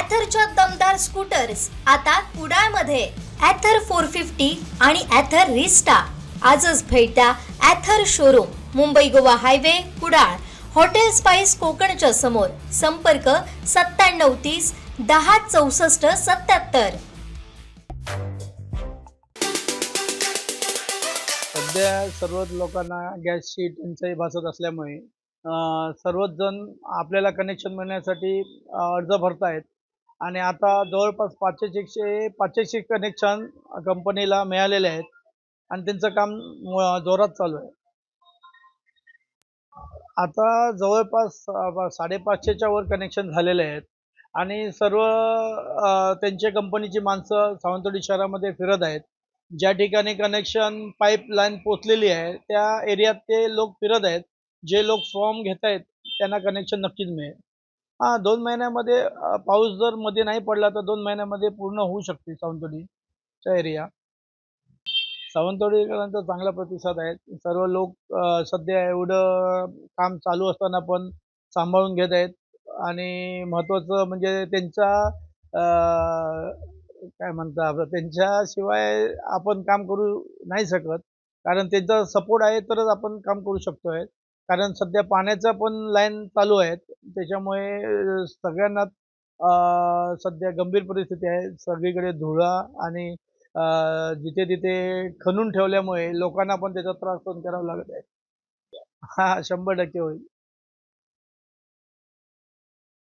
ॲथरच्या दमदार स्कूटर्स आता कुडाळमध्ये. ॲथर 450 आणि ॲथर रिस्टा. आजच भेट द्या Ather showroom, Mumbai Goa highway, Kudal. Hotel spice कोकणच्या समोर. संपर्क 9730 10 64 77. सध्या सर्वच लोकांना गॅसची टंचाई भासत असल्यामुळे सर्वच जण आपल्याला कनेक्शन मिळण्यासाठी अर्ज भरतायत आणि आता जवळपास 500 कनेक्शन कंपनीला मिळालेले आहेत आणि त्यांचं काम जोरात चालू आहे. आता जवळपास 550च्या वर कनेक्शन झालेले आहेत आणि सर्व त्यांच्या कंपनीची माणसं सावंतवाडी शहरामध्ये फिरत आहेत. ज्या ठिकाणी कनेक्शन पाईपलाईन पोचलेली आहे त्या एरियात ते लोक फिरत आहेत. जे लोक फॉर्म घेत आहेत त्यांना कनेक्शन नक्कीच मिळेल. 2 महिन्यामध्ये पाऊस जर मध्ये नाही पडला तर 2 महिन्यामध्ये पूर्ण होऊ शकते सावंतवाडीचा एरिया. सावंतवाडीकरांचा चांगला प्रतिसाद आहे. सर्व लोक सध्या एवढं काम चालू असताना पण सांभाळून घेत आहेत आणि महत्त्वाचं म्हणजे त्यांचा काय म्हणता आपलं त्यांच्याशिवाय आपण काम करू नाही शकत. कारण त्यांचा सपोर्ट आहे तरच आपण काम करू शकतोय. कारण सध्या पाण्याचा पण लाईन चालू आहेत. त्याच्यामुळे सगळ्यांनाच सध्या गंभीर परिस्थिती आहे. सगळीकडे धुळा आणि जिथे-तिथे खणून ठेवल्यामुळे लोकांना पण त्याचा त्रास सहन करावा लागत आहे. 100% होईल.